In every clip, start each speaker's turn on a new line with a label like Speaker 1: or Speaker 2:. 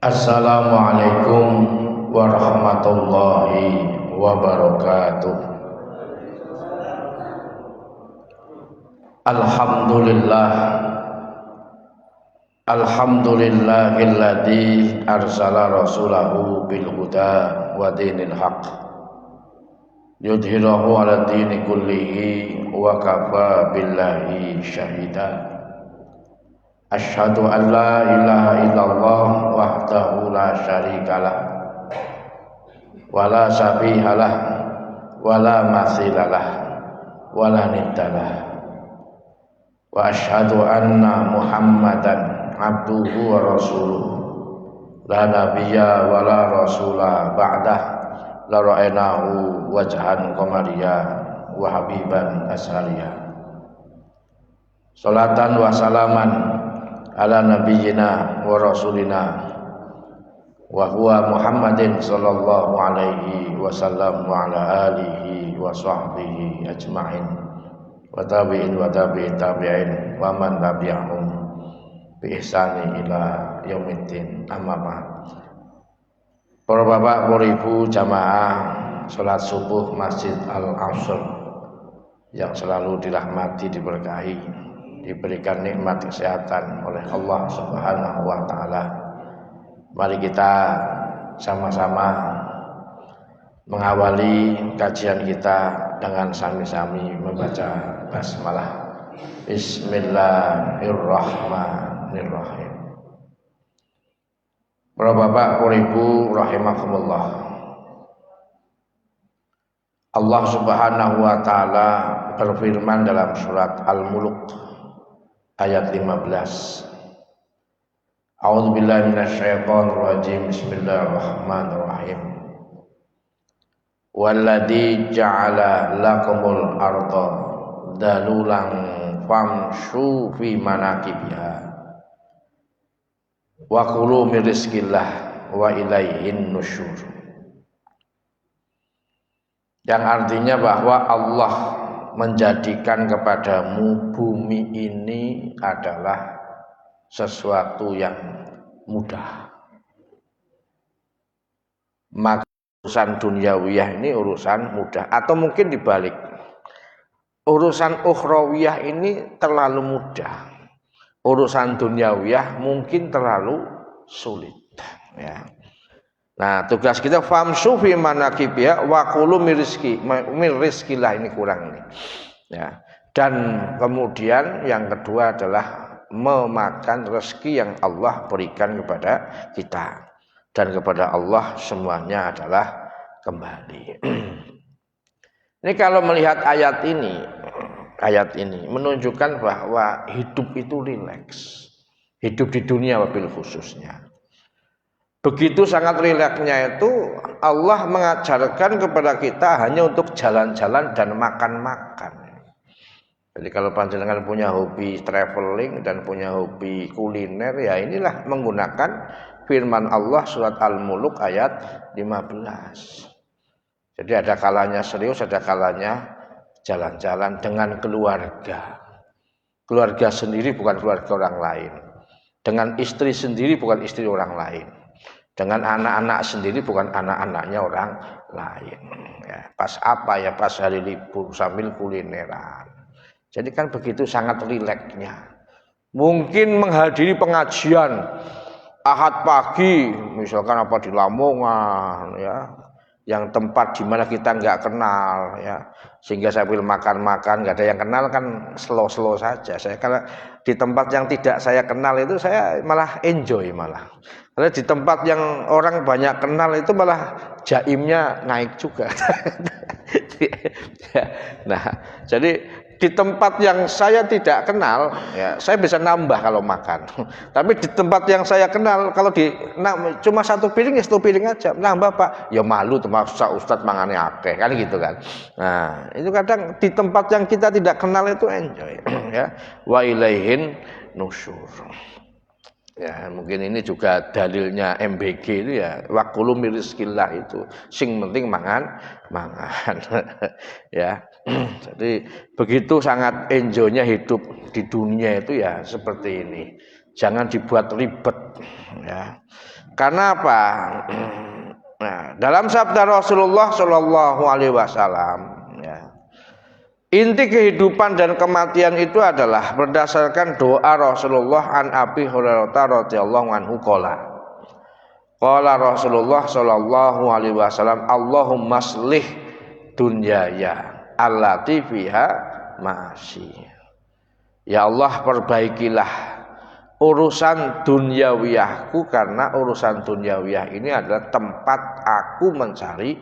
Speaker 1: Assalamualaikum warahmatullahi wabarakatuh. Alhamdulillah, alhamdulillahilladzi arsala rasulahu bil huda wa dinil haqq yudhhirahu ala dini kullihi wa kafa billahi syahida. Asyhadu an la ilaha illallah wahdahu la syarikalah wa la syabihalah wa la mathilalah wa la niddalah. Wa asyhadu anna Muhammadan abduhu wa rasuluh la nabiyya wa la rasulah ba'dah la ra'aynahu wajhan qamariyya wa habiban ashariyya. Salatan wa salaman ala nabiyyina wa rasulina wa huwa Muhammadin sallallahu alaihi wasallam wa ala alihi wa sahbihi ajma'in wa tabi'in wa tabi'in tabi'in wa man tabi'ahum bi ihsani ila yaumiddin. Amma ba'd. Para bapak, para ibu jamaah salat subuh Masjid Al-Aqsa yang selalu dirahmati, diberkahi, diberikan nikmat kesehatan oleh Allah Subhanahu wa taala. Mari kita sama-sama mengawali kajian kita dengan sami-sami membaca basmalah. Bismillahirrahmanirrahim. Para bapak, para ibu rahimakumullah. Allah Subhanahu wa taala berfirman dalam surat Al-Mulk ayat 15. A'udzubillahi minasyaitonir rajim. Bismillahirrahmanirrahim. Walladzi ja'ala lakumul arda dalulan famshu fi manakibiha wa kulu min rizqillah wa ilaihin nusyur. Yang artinya bahwa Allah menjadikan kepadamu bumi ini adalah sesuatu yang mudah. Maka urusan duniawiyah ini urusan mudah, atau mungkin dibalik, urusan ukhrawiyah ini terlalu mudah, urusan duniawiyah mungkin terlalu sulit, ya. Nah, tugas kita famsu fi manakibiha wa kulu min rizqillah, ini kurang nih. Ya. Dan kemudian yang kedua adalah memakan rezeki yang Allah berikan kepada kita, dan kepada Allah semuanya adalah kembali. Ini kalau melihat ayat ini menunjukkan bahwa hidup itu rileks. Hidup di dunia wabil khususnya. Begitu sangat rileksnya itu Allah mengajarkan kepada kita hanya untuk jalan-jalan dan makan-makan. Jadi kalau panjenengan punya hobi traveling dan punya hobi kuliner, ya inilah menggunakan firman Allah surat Al-Mulk ayat 15. Jadi ada kalanya serius, ada kalanya jalan-jalan dengan keluarga. Keluarga sendiri bukan keluarga orang lain. Dengan istri sendiri bukan istri orang lain. Dengan anak-anak sendiri bukan anak-anaknya orang lain. Ya, pas apa ya, pas hari libur sambil kulineran. Jadi kan begitu sangat rileksnya. Mungkin menghadiri pengajian Ahad pagi, misalkan apa di Lamongan, ya, yang tempat di mana kita nggak kenal, ya, sehingga sambil makan-makan nggak ada yang kenal kan slow-slow saja. Saya kalau di tempat yang tidak saya kenal itu saya malah enjoy malah. Karena di tempat yang orang banyak kenal itu malah jaimnya naik juga. Nah, jadi di tempat yang saya tidak kenal, ya, saya bisa nambah kalau makan. Tapi di tempat yang saya kenal, kalau cuma satu piring ya satu piring aja, nambah Pak, ya malu tuh masa Ustadz mangane akeh, kan gitu kan. Nah, itu kadang di tempat yang kita tidak kenal itu enjoy, ya. Wa ilaihin nusyur. Ya, mungkin ini juga dalilnya MBG itu ya, wakulu mirizkillah itu, sing penting mangan. Ya. Jadi begitu sangat enjoynya hidup di dunia itu ya seperti ini. Jangan dibuat ribet, ya. Karena apa? Nah, dalam sabda Rasulullah Shallallahu Alaihi Wasallam, ya, inti kehidupan dan kematian itu adalah berdasarkan doa Rasulullah an Abi Hurairah radhiyallahu anhu qala Rasulullah Shallallahu Alaihi Wasallam Allahumma aslih dunyaya allati fiha ma'asi. Ya Allah, perbaikilah urusan duniawiyahku, karena urusan duniawiyah ini adalah tempat aku mencari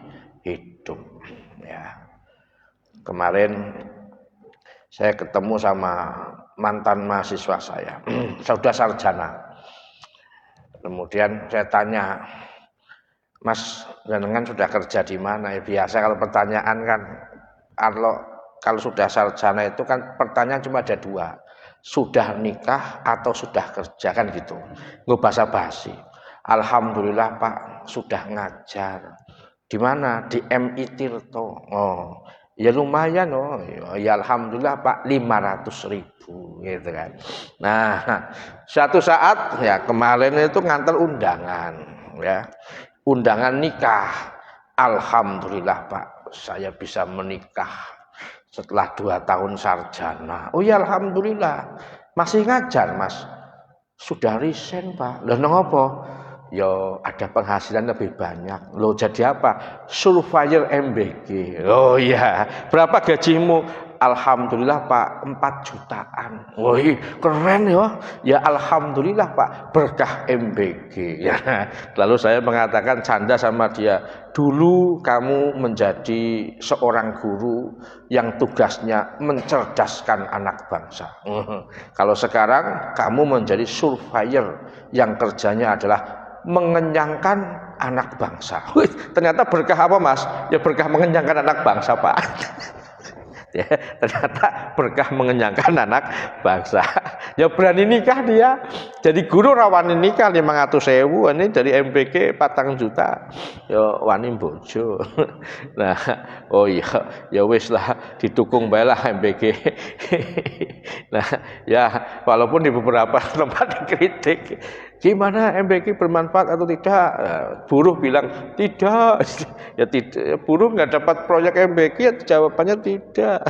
Speaker 1: hidup, ya. Kemarin saya ketemu sama mantan mahasiswa saya, sudah sarjana. Kemudian saya tanya, Mas, jenengan sudah kerja di mana? Ya, biasa kalau pertanyaan kan, kalau sudah sarjana itu kan pertanyaan cuma ada dua, sudah nikah atau sudah kerja, kan gitu, nggak basa-basi. Alhamdulillah Pak, sudah ngajar. Di mana? Di MI Tirto. Oh, ya lumayan. Oh, ya alhamdulillah Pak, 500.000 gitu kan. Nah, suatu saat ya kemarin itu ngantar undangan, ya, undangan nikah. Alhamdulillah Pak, saya bisa menikah setelah 2 tahun sarjana. Oh ya alhamdulillah. Masih ngajar Mas? Sudah resign Pak. Lah ngopo? Ya ada penghasilan lebih banyak. Loh jadi apa? Surveyor MBG. Oh iya. Berapa gajimu? Alhamdulillah Pak, 4 jutaan. Woi, keren ya. Ya alhamdulillah Pak, berkah MBG. Ya. Lalu saya mengatakan canda sama dia, dulu kamu menjadi seorang guru yang tugasnya mencerdaskan anak bangsa. Kalau sekarang kamu menjadi surveyor yang kerjanya adalah mengenyangkan anak bangsa. Wih, ternyata berkah apa Mas? Ya berkah mengenyangkan anak bangsa Pak. Ya, ternyata berkah mengenyangkan anak bangsa. Ya berani nikah dia. Jadi guru rawani nikah 500.000, ini dari MPK 4 juta. Ya wani bojo. Nah, oh iya, ya wis lah, didukung bae lah MPK. Nah, ya walaupun di beberapa tempat dikritik, gimana MPK bermanfaat atau tidak? Buruh bilang tidak. Ya tidak, buruh nggak dapat proyek MPK, ya jawabannya tidak.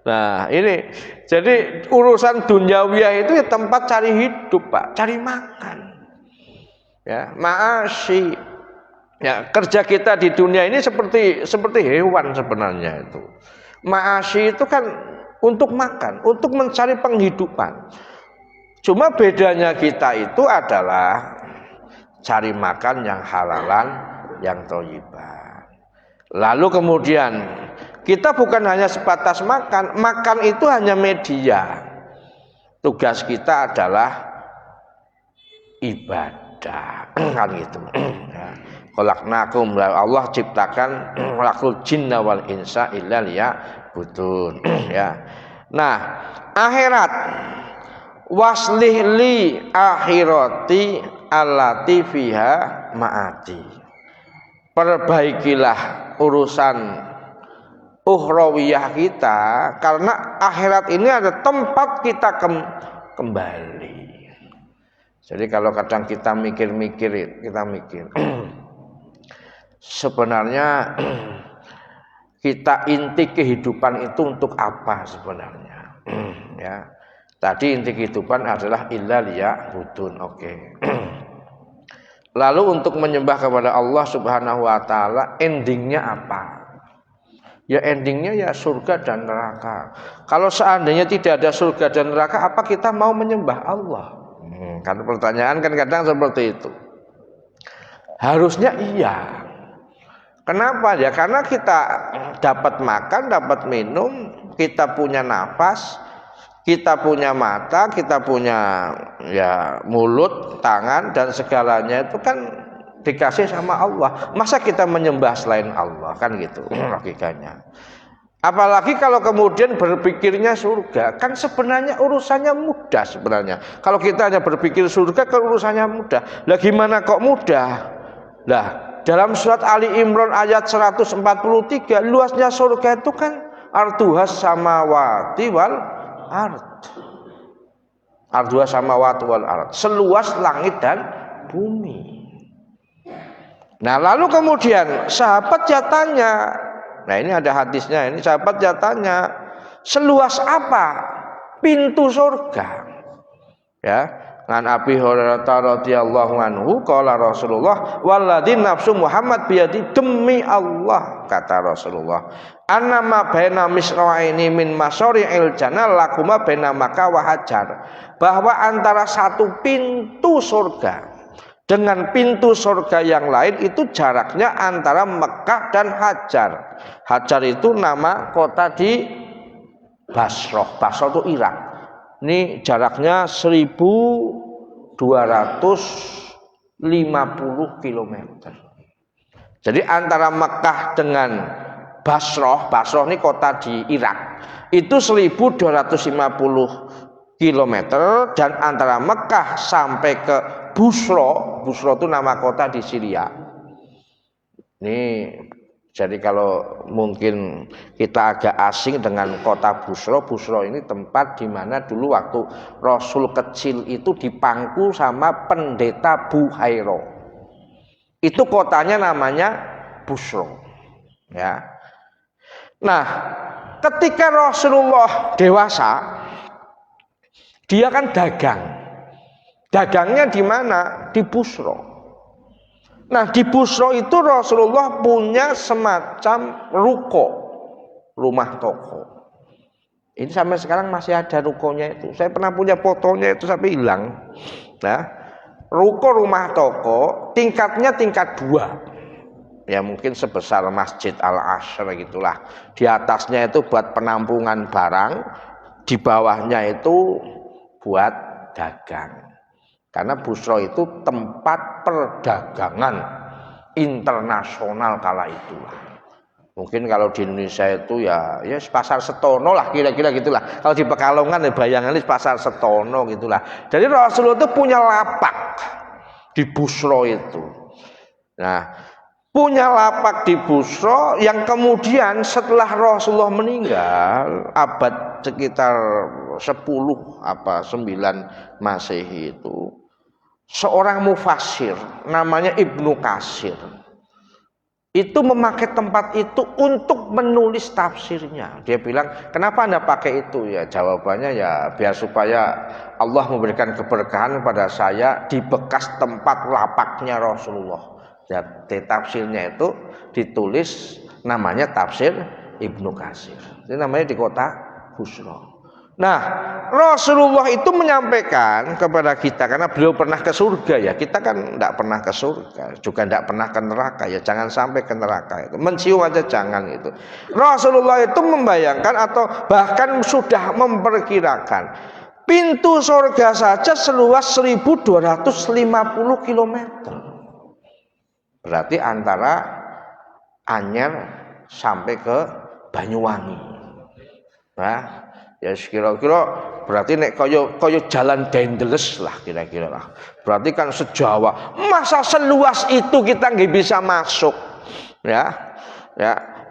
Speaker 1: Nah ini, jadi urusan duniawiyah itu ya tempat cari hidup Pak, cari makan, ya, ma'asyi. Ya, kerja kita di dunia ini seperti hewan sebenarnya itu. Ma'asyi itu kan untuk makan, untuk mencari penghidupan. Cuma bedanya kita itu adalah cari makan yang halalan, yang thayyiban. Lalu kemudian kita bukan hanya sebatas makan, makan itu hanya media. Tugas kita adalah ibadah, kan gitu. Khalaqnakum, Allah ciptakan lakul jinna wal insa illa liya'budun, ya. Nah, akhirat, waslih li akhirati allati fiha ma'ati. Perbaikilah urusan ukhrawiyah kita, karena akhirat ini ada tempat kita kembali. Jadi kalau kadang kita mikir sebenarnya kita inti kehidupan itu untuk apa sebenarnya? Ya, tadi inti kehidupan adalah illa liya'budun. Oke. Lalu untuk menyembah kepada Allah Subhanahu wa taala, endingnya apa? Ya endingnya ya surga dan neraka. Kalau seandainya tidak ada surga dan neraka, apa kita mau menyembah Allah? Kan pertanyaan kan kadang seperti itu. Harusnya iya. Kenapa ya? Karena kita dapat makan, dapat minum, kita punya nafas, kita punya mata, kita punya ya mulut, tangan, dan segalanya itu kan dikasih sama Allah. Masa kita menyembah selain Allah, kan gitu logikanya. Apalagi kalau kemudian berpikirnya surga, kan sebenarnya urusannya mudah sebenarnya. Kalau kita hanya berpikir surga, kan urusannya mudah. Lah gimana kok mudah? Lah dalam surat Ali Imran ayat 143, luasnya surga itu kan arduhas samawati wal ard. Ardua samawati wal ard, seluas langit dan bumi. Nah, lalu kemudian sahabat ya tanya, nah ini ada hadisnya, ini sahabat ya tanya, seluas apa pintu surga? Ya, An Abi Hurairah radhiyallahu anhu qala Rasulullah walladzi nafsu Muhammad biyadi, demi Allah kata Rasulullah, annama baina misra'aini min masyari'il jannah lakuma baina Makkah wa Hajar, bahwa antara satu pintu surga dengan pintu surga yang lain itu jaraknya antara Mekah dan Hajar. Hajar itu nama kota di Basrah. Basrah itu Irak. Ini jaraknya 1250 km. Jadi antara Mekah dengan Basrah, Basrah ini kota di Irak, itu 1250 km, dan antara Mekah sampai ke Busra, Busra itu nama kota di Syria. Ini jadi kalau mungkin kita agak asing dengan kota Busra, Busra ini tempat di mana dulu waktu Rasul kecil itu dipangku sama pendeta Buhairo. Itu kotanya namanya Busra. Ya. Nah, ketika Rasulullah dewasa, dia kan dagang. Dagangnya di mana? Di Busra. Nah, di Busra itu Rasulullah punya semacam ruko, rumah toko. Ini sampai sekarang masih ada rukonya itu. Saya pernah punya fotonya itu sampai hilang. Nah, ruko rumah toko tingkatnya tingkat 2. Ya mungkin sebesar Masjid Al-Ashr gitulah. Di atasnya itu buat penampungan barang, di bawahnya itu buat dagang. Karena Busra itu tempat perdagangan internasional kala itulah. Mungkin kalau di Indonesia itu ya pasar Setono lah, kira-kira gitulah. Kalau di Pekalongan ya bayangannya pasar Setono gitulah. Jadi Rasulullah itu punya lapak di Busra itu. Nah, punya lapak di Busra yang kemudian setelah Rasulullah meninggal abad sekitar 9 Masehi itu, seorang mufassir namanya Ibnu Katsir itu memakai tempat itu untuk menulis tafsirnya. Dia bilang, kenapa Anda pakai itu? Ya jawabannya ya biar supaya Allah memberikan keberkahan pada saya di bekas tempat lapaknya Rasulullah. Jadi tafsirnya itu ditulis namanya tafsir Ibnu Katsir. Ini namanya di kota Busra. Nah, Rasulullah itu menyampaikan kepada kita, karena beliau pernah ke surga ya, kita kan tidak pernah ke surga, juga tidak pernah ke neraka ya, jangan sampai ke neraka itu, mencium aja jangan itu. Rasulullah itu membayangkan atau bahkan sudah memperkirakan pintu surga saja seluas 1250 km. Berarti antara Anyer sampai ke Banyuwangi. Nah, ya kira-kira berarti nek kaya jalan Dendels lah kira-kira lah. Berarti kan sejawa. Masa seluas itu kita nggak bisa masuk, ya.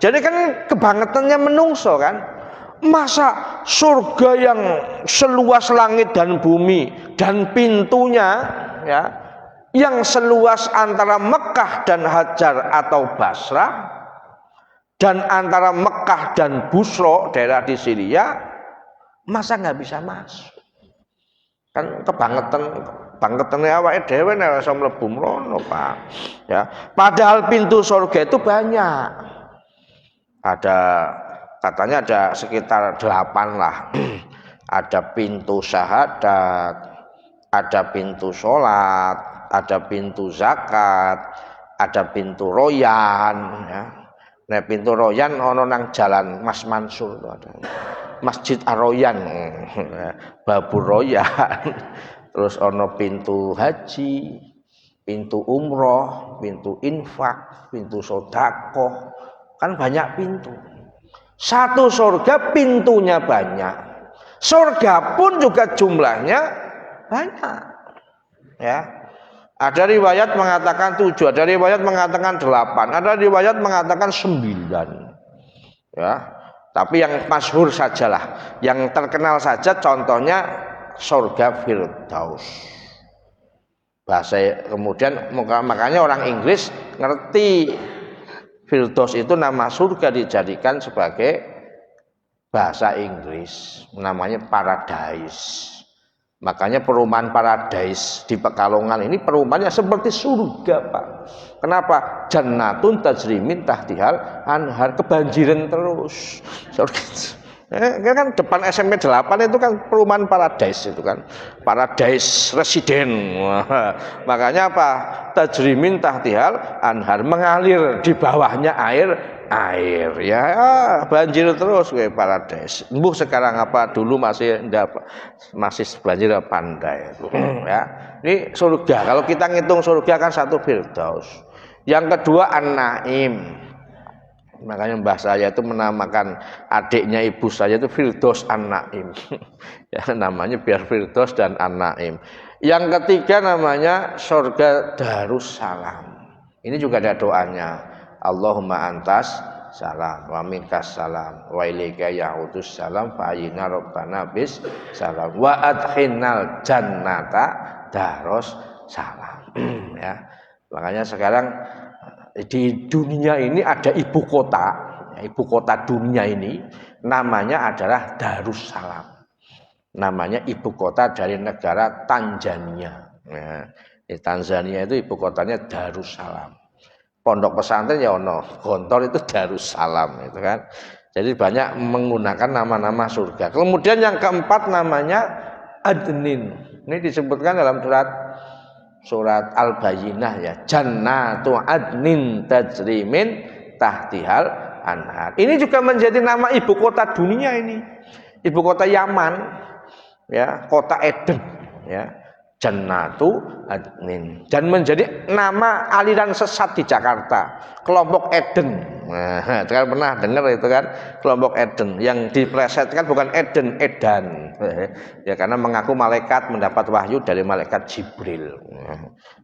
Speaker 1: Jadi kan kebangetannya menungso kan. Masa surga yang seluas langit dan bumi dan pintunya, ya, yang seluas antara Mekah dan Hajar atau Basrah dan antara Mekah dan Busra daerah di Syria, masa nggak bisa masuk? Kan kebangetan awake dhewe nek iso mlebu mrono, Pak. Ya, padahal pintu surga itu banyak. Katanya ada sekitar 8 lah. Ada pintu syahadat, ada pintu sholat, ada pintu zakat, ada pintu royan, ya. Nah, pintu royan ono nang jalan Mas Mansur itu ada. Masjid Ar-Royan, Babur Royan. Terus ono pintu haji, pintu umroh, pintu infak, pintu sedekah. Kan banyak pintu. Satu surga pintunya banyak. Surga pun juga jumlahnya banyak. Ya. Ada riwayat mengatakan 7, ada riwayat mengatakan 8, ada riwayat mengatakan 9. Ya. Tapi yang masyhur sajalah, yang terkenal saja contohnya surga Firdaus. Bahasa kemudian makanya orang Inggris ngerti Firdaus itu nama surga dijadikan sebagai bahasa Inggris, namanya paradise. Makanya perumahan paradise di Pekalongan ini perumahannya seperti surga, Pak. Kenapa? Jannatun tajri min tahtihal anhar, kebanjiran terus. Kan depan SMP 8 itu kan perumahan paradise itu kan. Paradise Resident. Makanya apa? Tajri min tahtihal anhar, mengalir di bawahnya air ya, banjir terus kayak paradise. Mbuh sekarang apa dulu masih banjir pandai ya. Ini surga. Kalau kita ngitung surga kan satu Firdaus. Yang kedua An-Naim. Makanya mbah saya itu menamakan adiknya ibu saya itu Firdaus An-Naim. Ya, namanya biar Firdaus dan An-Naim. Yang ketiga namanya surga Darussalam. Ini juga ada doanya. Allahumma antas salam wa minkas salam wa ilaika ya'udus salam fa ayyina rabbana bis salam wa adkhinnal jannata daros salam. Ya. Makanya sekarang di dunia ini ada ibu kota dunia ini namanya adalah Darussalam. Namanya ibu kota dari negara Tanzania. Ya. Di Tanzania itu ibu kotanya Darussalam. Pondok pesantren ya ono, Gontor itu Darussalam itu kan. Jadi banyak menggunakan nama-nama surga. Kemudian yang keempat namanya Adnin. Ini disebutkan dalam surat Al-Bayyinah ya. Jannatu Adnin tajri min tahtihal anhar. Ini juga menjadi nama ibu kota dunia ini. Ibu kota Yaman ya, kota Eden ya. Jannatu Adnin, dan menjadi nama aliran sesat di Jakarta, kelompok Eden. Nah, kalian pernah dengar itu kan, kelompok Eden yang diplesetkan bukan Eden, Edan. Ya karena mengaku malaikat, mendapat wahyu dari malaikat Jibril.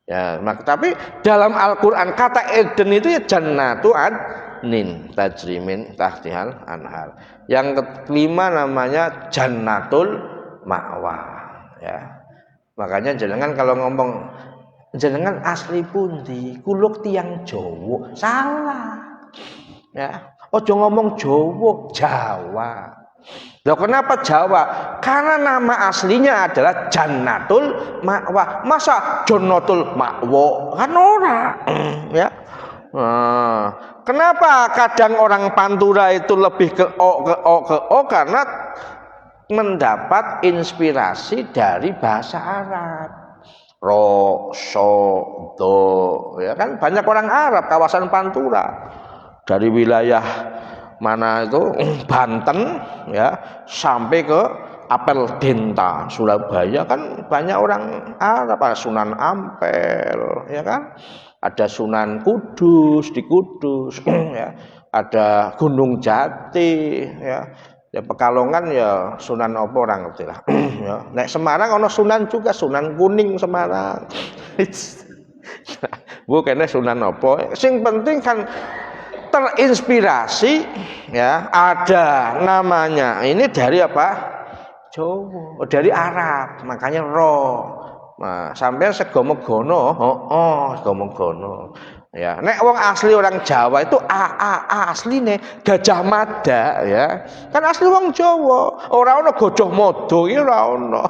Speaker 1: Ya, tapi dalam Al-Qur'an kata Eden itu ya Jannatu Adnin tajri min tahtihal anhar. Yang kelima namanya Jannatul Ma'wa ya. Makanya jenengan kalau ngomong jenengan asli pundi, kuluk tiang Jawa, salah. Ya, ojo ngomong Jawa. Loh kenapa Jawa? Karena nama aslinya adalah Jannatul Ma'wa. Masa Jannatul Ma'wa? Kan ora. Ya. Nah, kenapa kadang orang Pantura itu lebih ke O karena mendapat inspirasi dari bahasa Arab. Ro, so, do, ya kan banyak orang Arab kawasan Pantura dari wilayah mana itu Banten ya sampai ke Apel Denta Surabaya kan banyak orang Arab, ada Sunan Ampel ya kan, ada Sunan Kudus di Kudus ya, ada Gunung Jati ya. Ya Pekalongan ya Sunan opo orang ngerti lah. Ya. Nek Semarang ono Sunan juga, Sunan Kuning Semarang. Bu kene Sunan opo. Sing penting kan terinspirasi ya, ada namanya. Ini dari apa? Jawa, dari Arab. Makanya ro. Nah, sampai segomogono, segomogono. Ya, nek wong asli orang Jawa itu asli nih Gajah Mada ya. Kan asli wong Jawa. Ora ono Gajah Mada iki ora ono.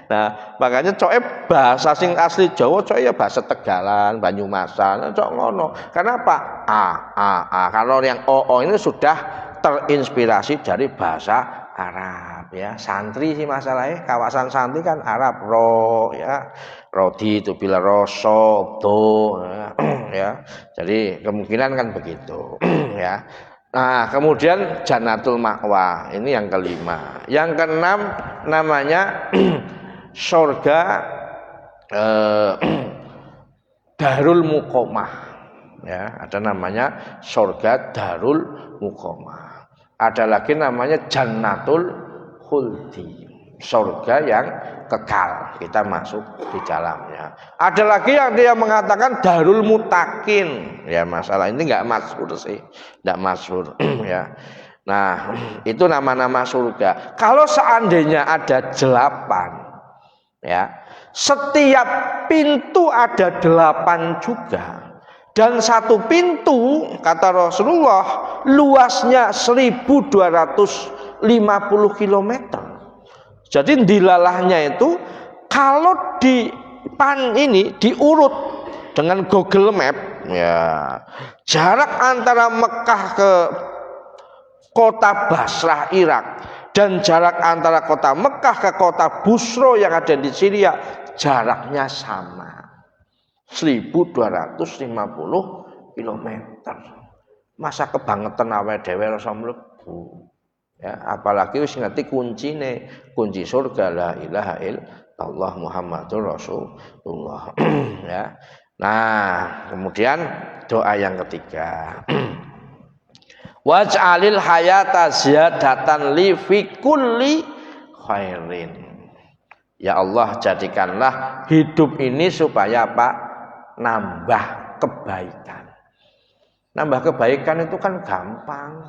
Speaker 1: Nah, makanya coke bahasa sing asli Jawa coke ya bahasa Tegalan, Banyumasan, cok ngono. Kenapa? Kalau yang o ini sudah terinspirasi dari bahasa Arab ya. Santri sih masalahnya, kawasan santri kan Arab ro ya. Rodi itu bila roso do ya. Jadi kemungkinan kan begitu ya. Nah, kemudian Jannatul Ma'wa, ini yang kelima. Yang keenam namanya surga Darul Muqamah. Ya, ada namanya surga Darul Muqamah. Ada lagi namanya Jannatul Khuldi, surga yang kekal, kita masuk di dalamnya. Ada lagi yang dia mengatakan Darul Mutakin. Ya masalah ini enggak masyhur sih, enggak masyhur ya. Nah, itu nama-nama surga. Kalau seandainya ada 8, ya, setiap pintu ada 8 juga. Dan satu pintu, kata Rasulullah, luasnya 1250 km. Jadi dilalahnya itu, kalau diurut dengan Google Map, ya, jarak antara Mekah ke kota Basrah Irak dan jarak antara kota Mekah ke kota Busro yang ada di Syria jaraknya sama, 1250 km. Masa kebangetan awake dhewe rasa mlebu, ya, apalagi wis ngerti kunci surga la ilaha illallah Muhammadur Rasulullah. Ya. Nah, kemudian doa yang ketiga. Waj'alil hayata ziyadatan li fi kulli khairin. Ya Allah, jadikanlah hidup ini supaya apa? Nambah kebaikan. Nambah kebaikan itu kan gampang.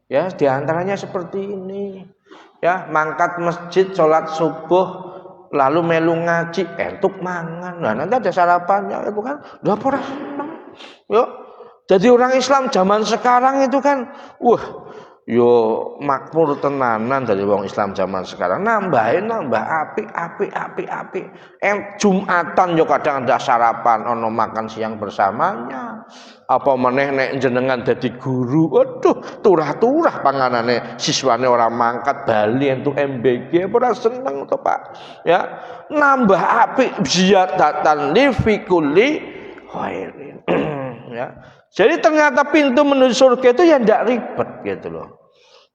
Speaker 1: Ya, diantaranya seperti ini. Ya, mangkat masjid, sholat subuh, lalu melu ngaji, entuk mangan. Nah, nanti ada sarapannya, itu kan udah pora seneng. Yuk. Jadi orang Islam zaman sekarang itu kan, yo makmur tenanan dari orang Islam zaman sekarang. Nambah api. Jumatan yo kadang ada sarapan, ono makan siang bersamanya. Apa meneh nek jenengan dadi guru, waduh, turah-turah panganane siswane orang mangkat bali entuk MBG, ora seneng to, Pak. Ya, nambah api ziyadatan li fi kulli khairin. Ya. Jadi ternyata pintu menuju surga itu ya tidak ribet gitu loh.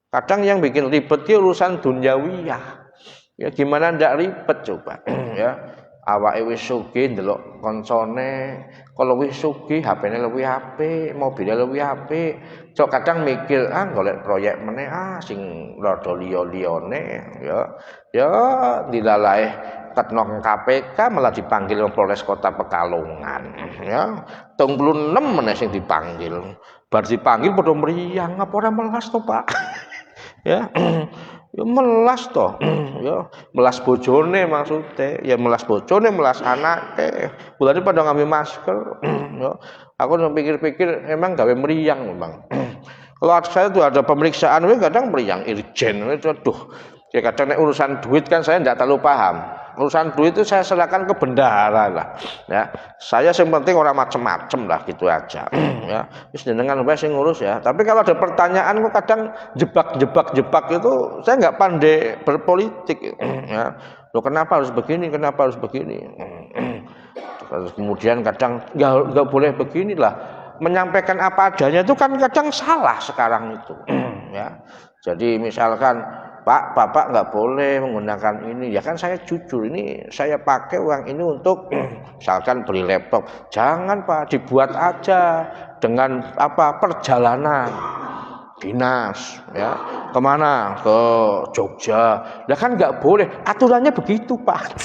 Speaker 1: Kadang yang bikin ribet itu urusan duniawiyah. Ya gimana tidak ribet coba. Ya, awake wis sugih ndelok koncone, kalau wis sugih HP-ne luwih apik, mobilnya luwih apik. Cok kadang mikir golek proyek meneh sing rada liya-liyane ya. Ya dilalae ketnok KPK malah dipanggil Polres Kota Pekalongan, ya. 36 meneh sing dipanggil. Bar dipanggil padha mriyang, apa ora melas to, Pak? Ya. Ya melas to. Ya, melas bojone maksudnya. Ya melas bojone, melas anake. Bulane pada ngambil masker. Ya. Aku pikir-pikir emang gawe mriyang memang. Kalau saya tuh ada pemeriksaan, kadang mriyang irjen. Aduh. Ya kadang urusan duit kan saya tidak terlalu paham. Urusan duit itu saya serahkan ke bendahara lah. Ya, saya yang penting orang macem-macem lah gitu aja. Ya, terus dengan baik saya ngurus ya. Tapi kalau ada pertanyaan kok kadang jebak itu saya nggak pandai berpolitik. Ya, loh kenapa harus begini? Kenapa harus begini? Kemudian kadang nggak boleh beginilah. Menyampaikan apa adanya itu kan kadang salah sekarang itu. Ya, jadi misalkan Pak, Bapak nggak boleh menggunakan ini. Ya kan saya jujur, ini saya pakai uang ini untuk misalkan beli laptop. Jangan Pak, dibuat aja dengan perjalanan dinas, ya kemana? Ke Jogja. Ya kan nggak boleh. Aturannya begitu Pak.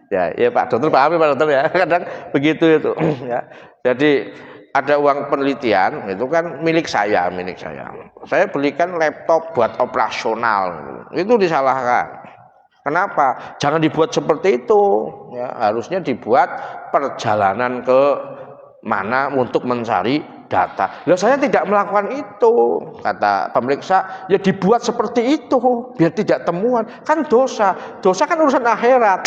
Speaker 1: Ya Pak Dokter pahami Pak Dokter ya. Kadang begitu itu. Ya. Jadi ada uang penelitian itu kan milik saya. Saya belikan laptop buat operasional, itu disalahkan. Kenapa? Jangan dibuat seperti itu. Ya, harusnya dibuat perjalanan ke mana untuk mencari data. Loh saya tidak melakukan itu, kata pemeriksa. Ya dibuat seperti itu biar tidak temuan. Kan dosa kan urusan akhirat.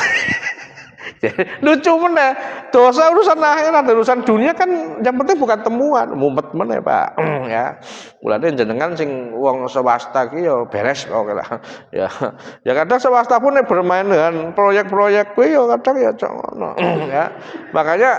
Speaker 1: Lucu meneh, dosa urusan akhirat, urusan dunia kan yang penting bukan temuan, mumet meneh Pak. Ya, mulane jenengan sing wong swasta ki ya beres kok lah. Ya kadang swasta pun bermain dengan proyek-proyek kuwi ya kadang ya ngono. Ya. Makanya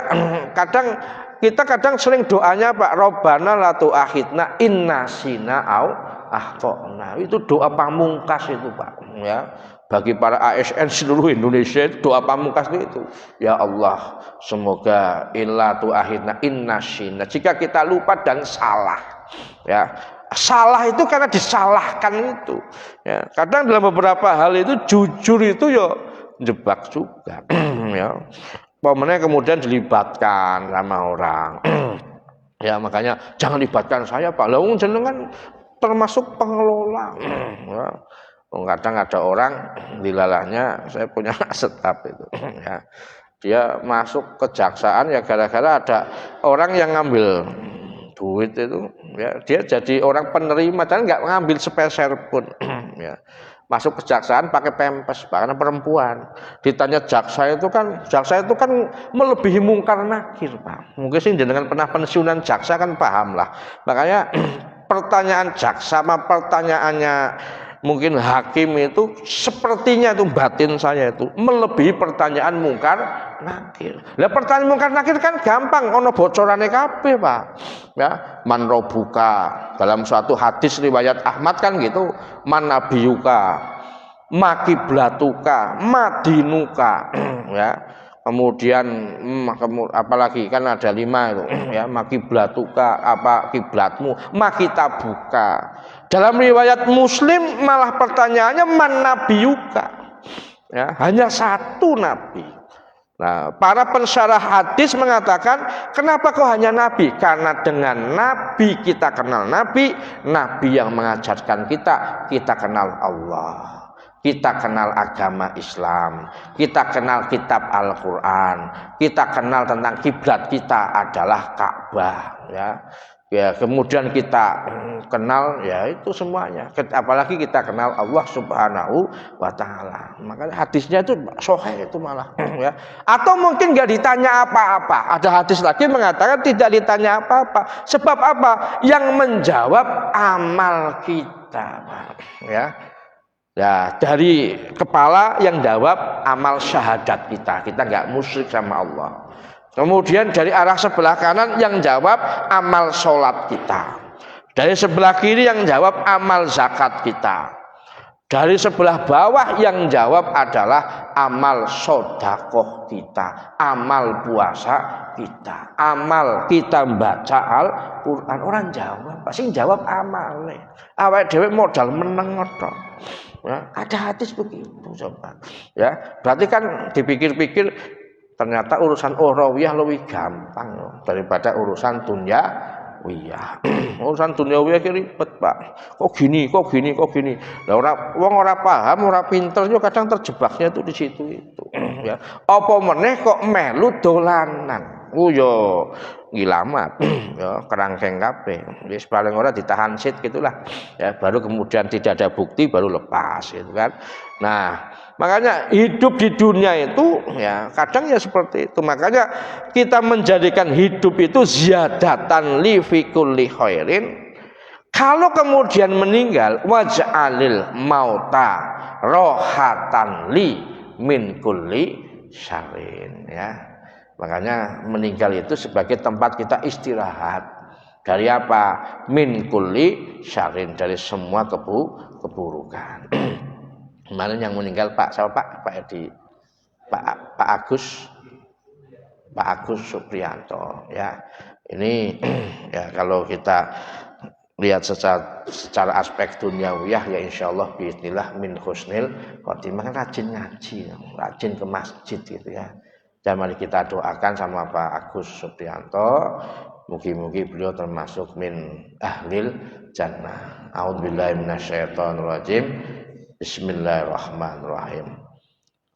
Speaker 1: kita sering doanya Pak, Robbana la tu'akhidna innasina au akhtana. Itu doa pamungkas itu Pak, ya. Bagi para ASN seluruh Indonesia doa pamungkas itu. Ya Allah, semoga illa tu'akhidna innasina. Jika kita lupa dan salah, ya. Salah itu karena disalahkan itu. Ya, kadang dalam beberapa hal itu jujur itu ya jebak juga. Ya. Pemenang kemudian dilibatkan sama orang. Ya makanya jangan libatkan saya Pak. Lah jenengan termasuk pengelola. Ya. Kadang ada orang dilalahnya, saya punya staf itu, ya. Dia masuk kejaksaan ya gara-gara ada orang yang ngambil duit itu, ya. Dia jadi orang penerima dan nggak ngambil sepeser pun, ya. Masuk kejaksaan pakai pempes, bahkan perempuan. Ditanya jaksa itu kan melebihi mungkar nakir, Pak. Mungkin sih dengan pernah pensiunan jaksa kan paham lah. Makanya pertanyaan jaksa sama pertanyaannya mungkin hakim itu sepertinya itu batin saya itu melebihi pertanyaan mungkar nakir. Lah pertanyaan mungkar nakir kan gampang, ono bocorane kabeh, Pak. Ya, man robuka dalam suatu hadis riwayat Ahmad kan gitu, man nabiyuka, makiblatuka, madinuka, ya. Kemudian apalagi kan ada 5 itu, ya, makiblatuka, apa kiblatmu, makitabuka. Dalam riwayat Muslim malah pertanyaannya man nabiyuka, ya, hanya satu nabi. Nah, para pensyarah hadis mengatakan kenapa kok hanya nabi? Karena dengan nabi kita kenal nabi yang mengajarkan kita kenal Allah. Kita kenal agama Islam, kita kenal kitab Al-Quran, kita kenal tentang kiblat kita adalah Ka'bah, ya. Ya, kemudian kita kenal ya itu semuanya. Apalagi kita kenal Allah Subhanahu wa taala. Makanya hadisnya itu sahih itu malah, ya. Atau mungkin enggak ditanya apa-apa. Ada hadis lagi mengatakan tidak ditanya apa-apa. Sebab apa? Yang menjawab amal kita, ya. Ya, dari kepala yang jawab amal syahadat kita. Kita enggak musyrik sama Allah. Kemudian dari arah sebelah kanan yang jawab amal sholat kita. Dari sebelah kiri yang jawab amal zakat kita. Dari sebelah bawah yang jawab adalah amal sodakoh kita, amal puasa kita, amal kita baca Al-Quran. Orang jawab, pasti jawab amalnya. Awake dhewe modal meneng tok. Ya, ada hadis begitu, coba. Ya, berarti kan dipikir-pikir ternyata urusan ukhrawiyah lebih gampang daripada urusan dunyawiyah. Urusan dunyawiyah ribet, Pak. Kok gini. Lah wong ora paham, ora pinter yo kadang terjebaknya itu di situ itu. Ya. Apa meneh kok melu dolanan. Yo ngilamat, ya kerangkeng kabeh. Wis paling ora ditahan sit gitulah. Ya, baru kemudian tidak ada bukti baru lepas gitu kan. Nah, makanya hidup di dunia itu ya kadang ya seperti itu. Makanya kita menjadikan hidup itu ziyadatan li fi kulli khairin. Kalau kemudian meninggal waj'alil mauta rohatan li min kulli syarrin, ya. Makanya meninggal itu sebagai tempat kita istirahat dari apa? Min kulli syarrin, dari semua keburukan. Kemarin yang meninggal Pak Edi, Pak Agus Supriyanto, ya. Ini ya kalau kita lihat secara aspek duniawiyah ya insyaallah biiznillah min husnil khotimah, kan rajin ngaji, rajin ke masjid gitu ya. Dan mari kita doakan sama Pak Agus Supriyanto, mugi-mugi beliau termasuk min ahlil jannah. A'udzubillahi minasyaitonirrajim. Bismillahirrahmanirrahim.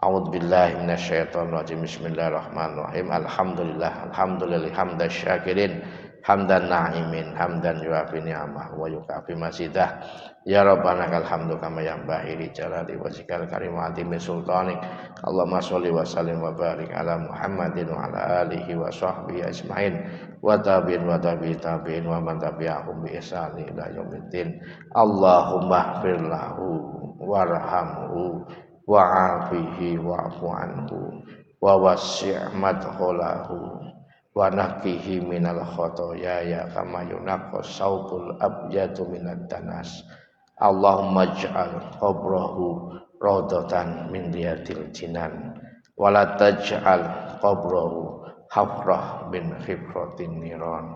Speaker 1: A'udzubillahi minasyaitonirrajim. Bismillahirrahmanirrahim. Alhamdulillah hamdan syakirin, hamdan na'imin, hamdan yuafi ni'amah wa yukafi masidah. Ya Rabbana kal hamdu kama yanbaghi li jalali wajhikal karim wa azimi sultanik. Allahumma sholli wa sallim wa barik ala Muhammadin wa ala alihi wa sahbihi ajmain wa tabi'in wa man tabi'ahum bi ihsan ila yaumiddin. Allahumma ighfir lahu warhamhu wa'afihi wa'fu anhu wa wasi' madkhalahu wa naqihi minal khotoya ya kama yunaqqas saubul abyadu minad danas. Allahumma ij'al qabrahu rawdatan min riyadil jinan wa la taj'al qabrahu hafrah min hifratin niran.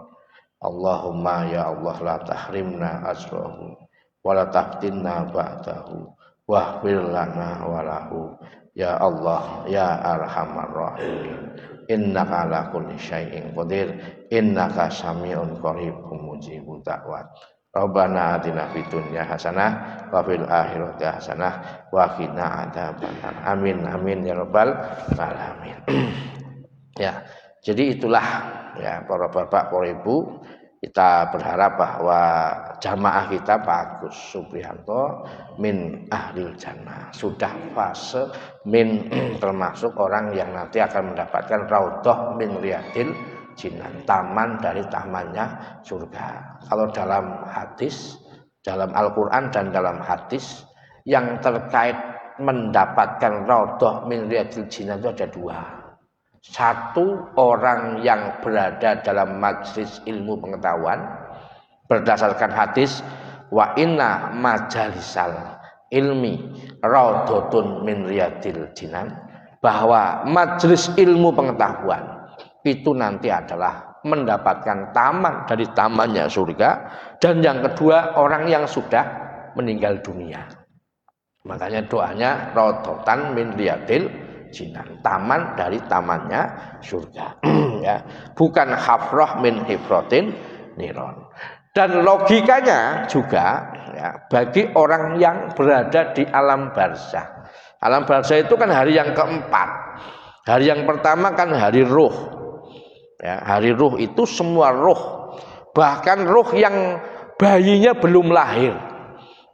Speaker 1: Allahumma ya Allah la tahrimna asrahu wa la taftinna ba'dahu wahfir lana walahu ya Allah ya arhamar rahimin. Innaka ala kulli syai'in qadir, innaka sami'un qaribun mujibud da'wat. Rabbana atina fid dunya hasanah wa fil akhirati hasanah wa qina adzabannar. Amin amin ya rabbal alamin. Ya, jadi itulah ya para bapak, para ibu, kita berharap bahwa jamaah kita Pak Agus Supriyanto min ahlil jannah, sudah fase min termasuk orang yang nanti akan mendapatkan raudhah min riyadil jinan, taman dari tamannya surga. Kalau dalam hadis, dalam Al-Quran dan dalam hadis yang terkait mendapatkan raudhah min riyadil jinan itu ada dua. Satu, orang yang berada dalam majlis ilmu pengetahuan berdasarkan hadis wa inna majalisal ilmi raudhatun min riyadil jinan, bahwa majlis ilmu pengetahuan itu nanti adalah mendapatkan taman dari tamannya surga. Dan yang kedua, orang yang sudah meninggal dunia, makanya doanya raudhatan min riyadil jinan, taman dari tamannya surga. Ya, bukan hafrah min hifratin niron. Dan logikanya juga ya, bagi orang yang berada di alam barzah. Alam barzah itu kan hari yang keempat. Hari yang pertama kan hari ruh. Ya, hari ruh itu semua ruh, bahkan ruh yang bayinya belum lahir.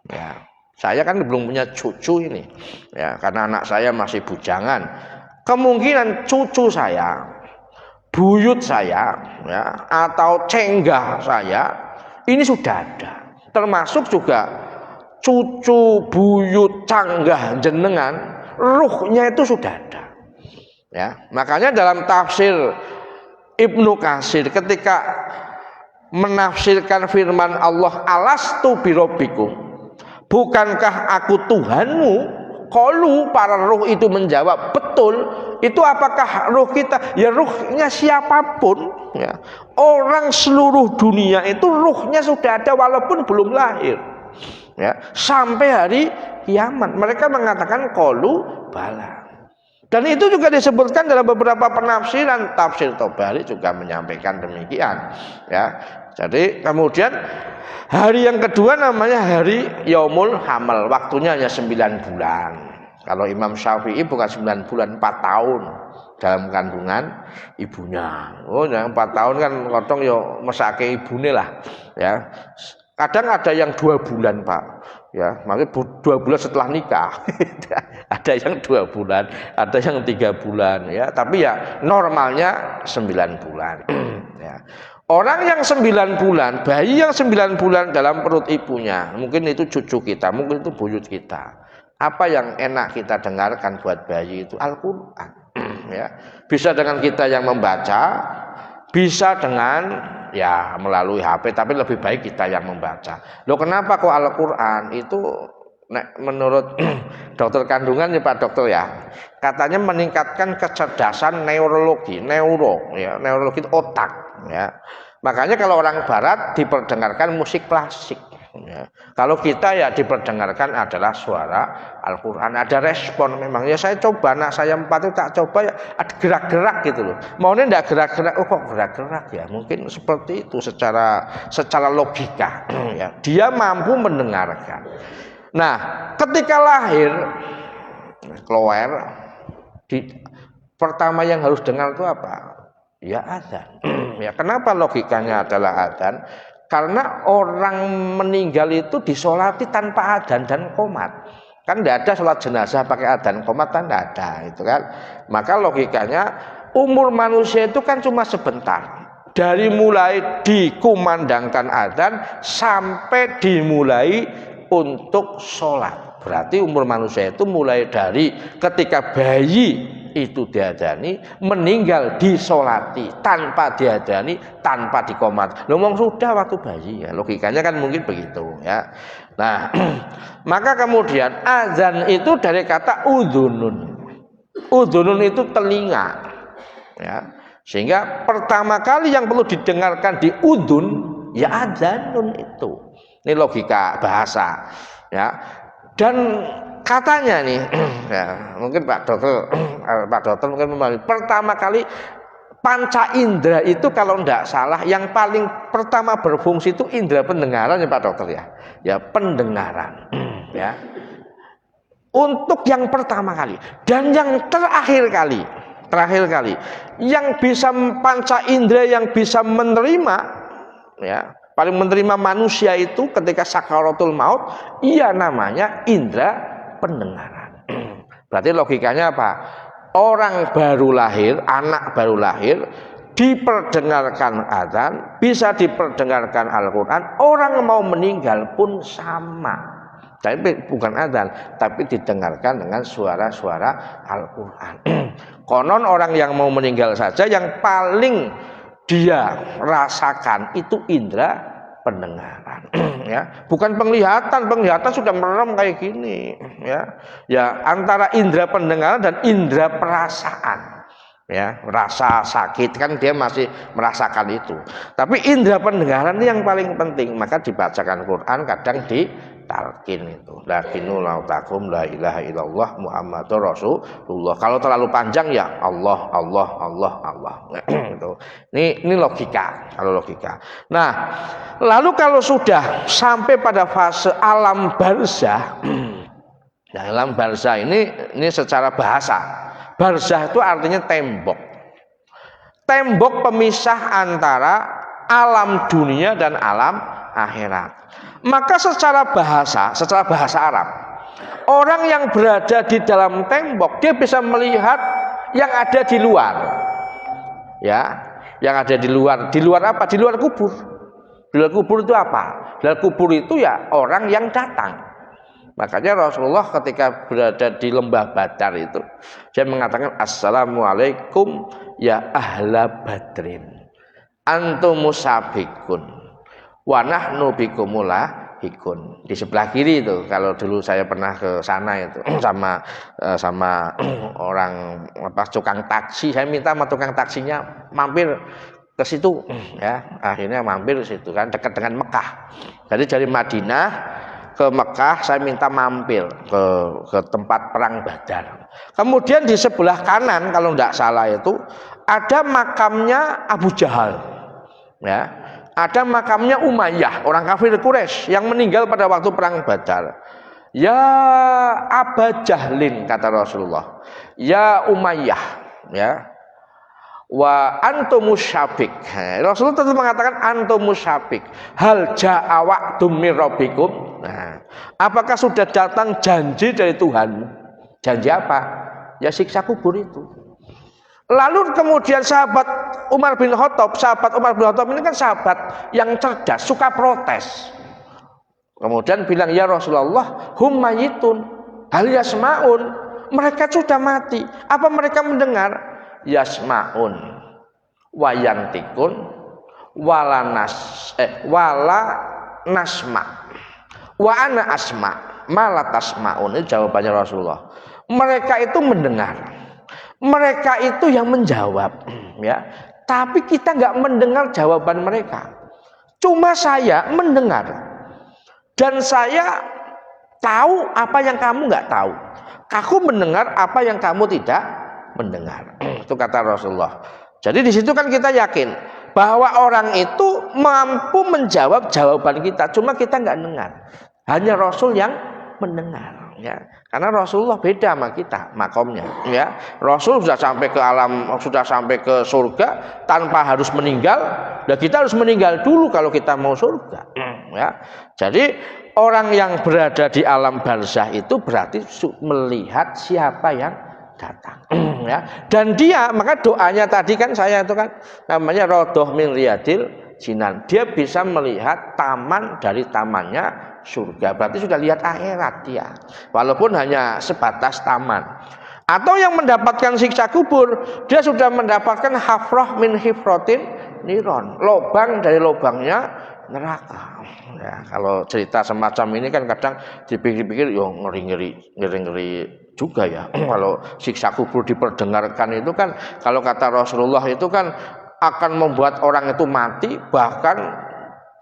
Speaker 1: Ya, saya kan belum punya cucu ini, ya, karena anak saya masih bujangan. Kemungkinan cucu saya, buyut saya, ya, atau cenggah saya ini sudah ada. Termasuk juga cucu, buyut, canggah jenengan, ruhnya itu sudah ada. Ya, makanya dalam tafsir Ibnu Katsir ketika menafsirkan firman Allah alastu birabbikum, bukankah aku Tuhanmu? Qalu, para ruh itu menjawab, betul. Itu apakah ruh kita? Ya ruhnya siapapun ya. Orang seluruh dunia itu ruhnya sudah ada walaupun belum lahir. Ya, sampai hari kiamat mereka mengatakan qalu bala. Dan itu juga disebutkan dalam beberapa penafsiran. Tafsir Tabari juga menyampaikan demikian. Ya, jadi kemudian hari yang kedua namanya hari Yaumul Hamal, waktunya hanya 9 bulan. Kalau Imam Syafi'i bukan 9 bulan, 4 tahun dalam kandungan ibunya. Oh, yang 4 tahun kan kadang yo mesake ibune lah. Ya, kadang ada yang 2 bulan Pak. Ya, makanya 2 bulan setelah nikah. Ada yang 2 bulan, ada yang 3 bulan ya, tapi ya normalnya 9 bulan. Ya. Orang yang 9 bulan, bayi yang 9 bulan dalam perut ibunya, mungkin itu cucu kita, mungkin itu buyut kita. Apa yang enak kita dengarkan buat bayi itu Al-Qur'an. Ya. Bisa dengan kita yang membaca, bisa dengan ya melalui HP, tapi lebih baik kita yang membaca. Loh, kenapa kok Al-Qur'an itu menurut dokter kandungan ya Pak Dokter ya, katanya meningkatkan kecerdasan neurologi, neurologi otak ya. Makanya kalau orang barat diperdengarkan musik klasik ya. Kalau kita ya diperdengarkan adalah suara Al-Qur'an. Ada respon memang. Ya saya coba, anak saya 4 itu tak coba ya ada gerak-gerak gitu loh. Maunya enggak gerak-gerak, oh kok gerak-gerak ya. Mungkin seperti itu secara logika ya. Dia mampu mendengarkan. Nah, ketika lahir keluar pertama yang harus dengar itu apa? Ya adzan. Ya, kenapa logikanya adalah adzan? Karena orang meninggal itu disolati tanpa adzan dan qomat. Kan tidak ada sholat jenazah pakai adzan qomat, kan tidak ada, itu kan. Maka logikanya umur manusia itu kan cuma sebentar. Dari mulai dikumandangkan adzan sampai dimulai untuk sholat. Berarti umur manusia itu mulai dari ketika bayi itu diadani, meninggal disolati tanpa diadani, tanpa dikomat. Ngomong sudah waktu bayi ya, logikanya kan mungkin begitu ya. Nah, maka kemudian azan itu dari kata udhunun. Udhunun itu telinga ya. Sehingga pertama kali yang perlu didengarkan di udhun ya azanun itu. Ini logika bahasa ya. Dan katanya nih ya, mungkin Pak Dokter mungkin memahami, pertama kali panca indera itu kalau tidak salah yang paling pertama berfungsi itu indera pendengaran ya Pak Dokter ya. Ya pendengaran ya. Untuk yang pertama kali dan yang terakhir kali yang bisa panca indera yang bisa menerima ya, paling menerima manusia itu ketika sakaratul maut, ia namanya indera pendengaran. Berarti logikanya apa? Orang baru lahir, anak baru lahir, diperdengarkan azan, bisa diperdengarkan Al-Quran. Orang mau meninggal pun sama, tapi bukan azan, tapi didengarkan dengan suara-suara Al-Quran. Konon orang yang mau meninggal saja yang paling dia rasakan itu indera pendengaran ya, bukan penglihatan sudah merem kayak gini ya antara indera pendengaran dan indera perasaan ya, rasa sakit kan dia masih merasakan itu, tapi indera pendengaran ini yang paling penting, maka dibacakan Quran kadang ditalkin itu lakinu lautakum la ilaha illallah Muhammadur Rasulullah. Kalau terlalu panjang ya Allah gitu. Ini logika, kalau logika. Nah, lalu kalau sudah sampai pada fase alam barzah, nah, alam barzah ini secara bahasa, barzah itu artinya tembok pemisah antara alam dunia dan alam akhirat. Maka secara bahasa Arab, orang yang berada di dalam tembok dia bisa melihat yang ada di luar. Ya, yang ada di luar apa? Di luar kubur. Di luar kubur itu apa? Di luar kubur itu ya orang yang datang. Makanya Rasulullah ketika berada di lembah Badar itu, dia mengatakan assalamualaikum ya ahla badrin antumus sabiqun wa nahnu bikumula hikun. Di sebelah kiri itu, kalau dulu saya pernah ke sana itu sama orang tukang taksi, saya minta sama tukang taksinya mampir ke situ ya, akhirnya mampir ke situ kan, dekat dengan Mekah. Jadi dari Madinah ke Mekah saya minta mampir ke tempat perang Badar. Kemudian di sebelah kanan kalau tidak salah itu ada makamnya Abu Jahal ya. Ada makamnya Umayyah, orang kafir Quraisy yang meninggal pada waktu perang Badar. Ya Aba Jahlin, kata Rasulullah, ya Umayyah ya, wa antumus syabik. Rasulullah tentu mengatakan antumus syabik. Hal ja'a wa'dum mir rabbikum. Nah, apakah sudah datang janji dari Tuhan? Janji apa? Ya siksa kubur itu. Lalu kemudian sahabat Umar bin Khattab ini kan sahabat yang cerdas, suka protes. Kemudian bilang, ya Rasulullah, hum mayitun hal yasmaun. Mereka sudah mati, apa mereka mendengar? Yasmaun wayantikun wala nasma wa ana asma malah tasmaun. Ini jawabannya Rasulullah. Mereka itu mendengar, mereka itu yang menjawab ya, tapi kita nggak mendengar jawaban mereka. Cuma saya mendengar dan saya tahu apa yang kamu nggak tahu. Aku mendengar apa yang kamu tidak mendengar. Itu kata Rasulullah. Jadi di situ kan kita yakin bahwa orang itu mampu menjawab jawaban kita, cuma kita nggak dengar. Hanya Rasul yang mendengar ya. Karena Rasulullah beda sama kita makomnya ya. Rasul sudah sampai ke alam, sudah sampai ke surga tanpa harus meninggal. Dan kita harus meninggal dulu kalau kita mau surga ya. Jadi orang yang berada di alam barzah itu berarti melihat siapa yang datang ya. Dan dia, maka doanya tadi kan saya itu kan namanya rodoh min riyadil jinan. Dia bisa melihat taman dari tamannya surga, berarti sudah lihat akhirat dia, walaupun hanya sebatas taman. Atau yang mendapatkan siksa kubur, dia sudah mendapatkan hafrah min hifrotin niron, lobang dari lobangnya neraka ya. Kalau cerita semacam ini kan kadang dipikir-pikir yo ngeri-ngeri juga ya. Kalau siksa kubur diperdengarkan itu kan, kalau kata Rasulullah itu kan akan membuat orang itu mati, bahkan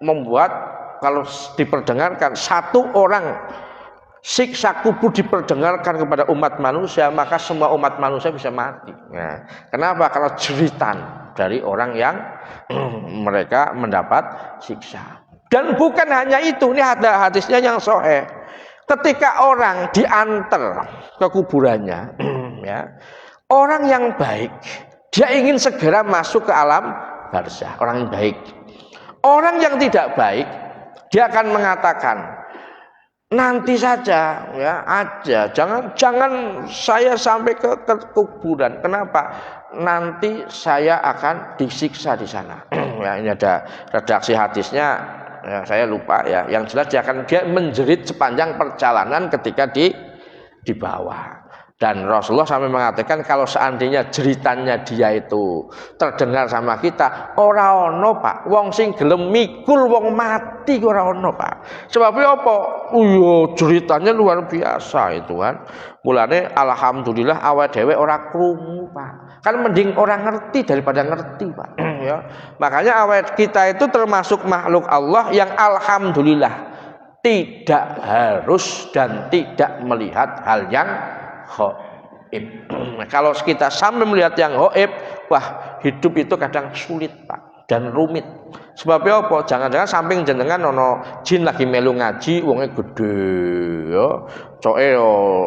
Speaker 1: membuat kalau diperdengarkan satu orang siksa kubur diperdengarkan kepada umat manusia, maka semua umat manusia bisa mati. Nah, kenapa? Kalau jeritan dari orang yang mereka mendapat siksa. Dan bukan hanya itu, ini ada hadisnya yang sahih. Ketika orang diantar ke kuburannya, ya, orang yang baik, dia ingin segera masuk ke alam barzah, orang yang baik. Orang yang tidak baik, dia akan mengatakan, nanti saja, ya, jangan saya sampai ke kuburan. Kenapa? Nanti saya akan disiksa di sana. Ya, ini ada redaksi hadisnya, ya, saya lupa ya. Yang jelas dia menjerit sepanjang perjalanan ketika di bawah. Dan Rasulullah sampai mengatakan kalau seandainya jeritannya dia itu terdengar sama kita, ora ono Pak, wong sing gelem mikul wong mati ora ono Pak. Sebabnya apa? Jeritannya luar biasa itu kan. Mulane alhamdulillah awake dhewe ora krungu Pak. Kan mending orang ngerti daripada ngerti Pak. Ya. Makanya awake kita itu termasuk makhluk Allah yang alhamdulillah tidak harus dan tidak melihat hal yang gaib. Kalau kita sampai melihat yang gaib, wah hidup itu kadang sulit Pak dan rumit. Sebabnya apa? Jangan-jangan samping jenengan ono jin lagi melu ngaji, wonge gede, ya. Coke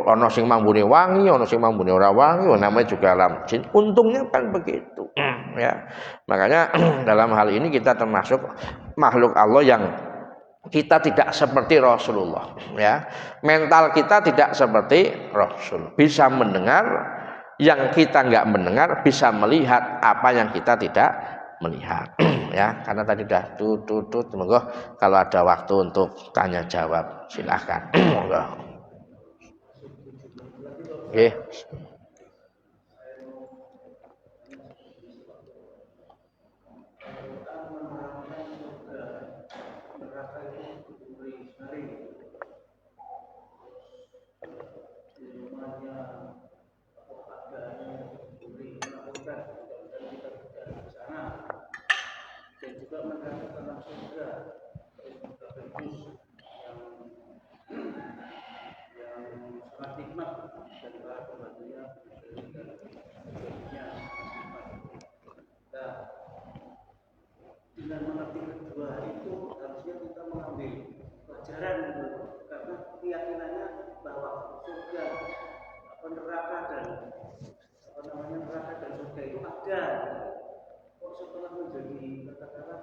Speaker 1: ono sing mambune wangi, ono sing mambune ora wangi, namanya juga alam jin. Untungnya kan begitu, ya. Makanya dalam hal ini kita termasuk makhluk Allah yang kita tidak seperti Rasulullah, ya. Mental kita tidak seperti Rasul. Bisa mendengar yang kita nggak mendengar, bisa melihat apa yang kita tidak melihat. Ya, karena tadi sudah tutut. Semoga kalau ada waktu untuk tanya jawab silahkan. Monggo. Oke.
Speaker 2: Dengan mengerti kedua itu harusnya kita mengambil pelajaran karena keyakinannya bahwa surga neraka dan neraka dan surga itu ada. Kok setelah menjadi katakanlah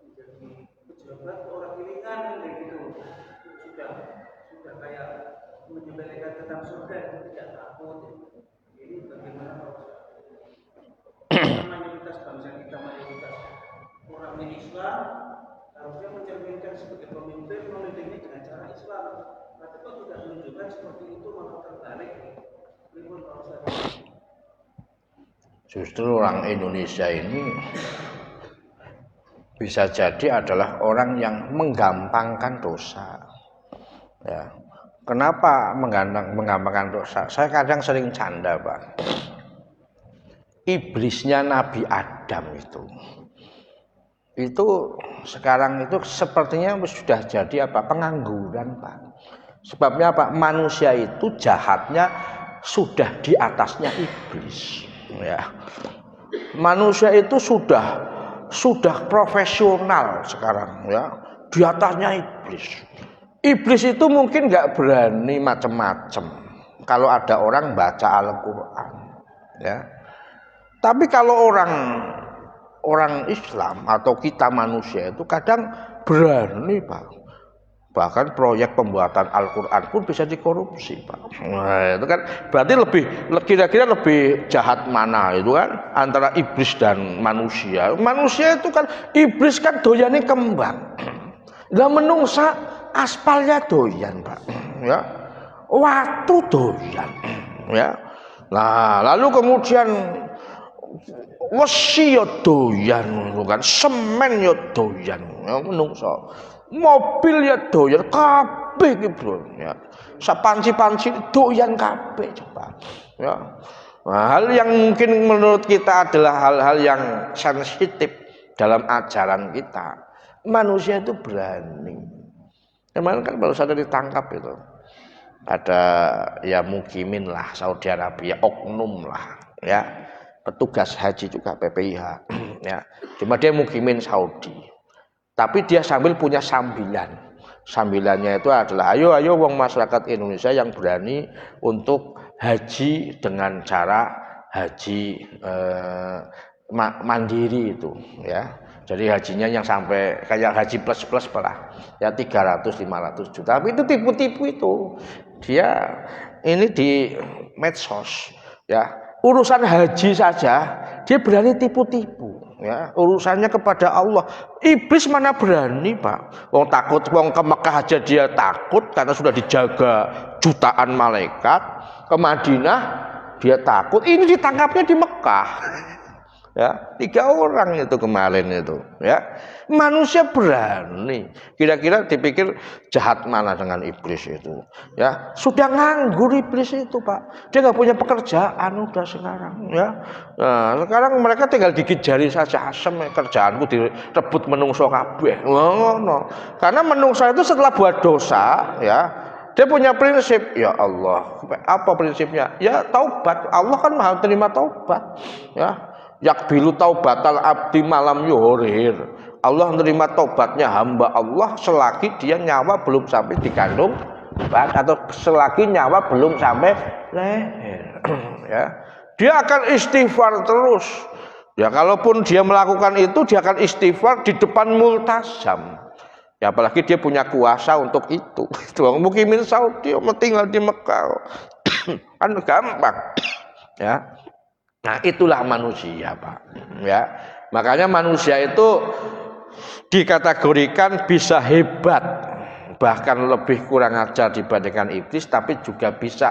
Speaker 2: menjadi pejabat orang pilihan kayak gitu sudah kayak menyepelekan tentang surga itu tidak takut. Ini bagaimana mayoritas bangsa kita orang Islam harusnya mencerminkan sebagai pemimpin memimpinnya dengan cara Islam. Tapi kok tidak menunjukkan seperti itu malah terbalik.
Speaker 1: Justru orang Indonesia ini bisa jadi adalah orang yang menggampangkan dosa. Ya. Kenapa menggampangkan dosa? Saya kadang sering canda, Pak. Iblisnya Nabi Adam itu sekarang itu sepertinya sudah jadi pengangguran Pak. Sebabnya apa? Manusia itu jahatnya sudah di atasnya iblis, ya. Manusia itu sudah profesional sekarang, ya, di atasnya iblis. Iblis itu mungkin nggak berani macam-macam kalau ada orang baca Al-Quran, ya. Tapi kalau orang Islam atau kita manusia itu kadang berani Pak. Bahkan proyek pembuatan Al-Quran pun bisa dikorupsi Pak. Nah, itu kan berarti kira-kira lebih jahat mana itu kan antara iblis dan manusia. Manusia itu kan iblis kan doyannya kembang. Lah menungsa aspalnya doyan Pak. Ya. Waktu doyan. Ya. Nah, lalu kemudian wesi yo doyan kan, semen yo doyan, ya menungso. Mobil ya doyan kabeh iki, Bro. Ya. Sapanci-panci doyan kabeh coba. Ya. Nah, hal yang mungkin menurut kita adalah hal-hal yang sensitif dalam ajaran kita. Manusia itu berani. Kemarin kan baru saja ditangkap itu. Ada ya mukimin lah Saudi Arabia, oknum lah, ya. petugas haji juga PPIH ya. Cuma dia mukimin Saudi. Tapi dia sambil punya sambilan. Sambilannya itu adalah ayo wong masyarakat Indonesia yang berani untuk haji dengan cara haji mandiri itu ya. Jadi hajinya yang sampai kayak haji plus lah ya 300-500 juta. Tapi itu tipu-tipu itu. Dia ini di medsos ya. Urusan haji saja dia berani tipu-tipu ya. Urusannya kepada Allah. Iblis mana berani, Pak? Wong takut, wong ke Mekah aja dia takut karena sudah dijaga jutaan malaikat. Ke Madinah dia takut. Ini ditangkapnya di Mekah. Ya, 3 orang itu kemarin itu ya. Manusia berani. Kira-kira dipikir jahat mana dengan iblis itu ya. Sudah nganggur iblis itu, Pak. Dia nggak punya pekerjaan udah sekarang ya. Nah, sekarang mereka tinggal gigit jari saja. Asem kerjaanku direbut menungso kabeh. No. Karena menungso itu setelah buat dosa ya, dia punya prinsip, ya Allah. Apa prinsipnya? Ya taubat. Allah kan Maha terima taubat ya. Yakbilu taubatal abdi malam yuhurir. Allah menerima taubatnya hamba Allah selagi dia nyawa belum sampai di kandung atau selagi nyawa belum sampai leher ya. Dia akan istighfar terus ya. Kalaupun dia melakukan itu, dia akan istighfar di depan multazam ya, apalagi dia punya kuasa untuk itu. Mukimin Saudi tinggal di Mekah kan gampang ya. Nah, itulah manusia, Pak. Ya. Makanya manusia itu dikategorikan bisa hebat, bahkan lebih kurang ajar dibandingkan iblis, tapi juga bisa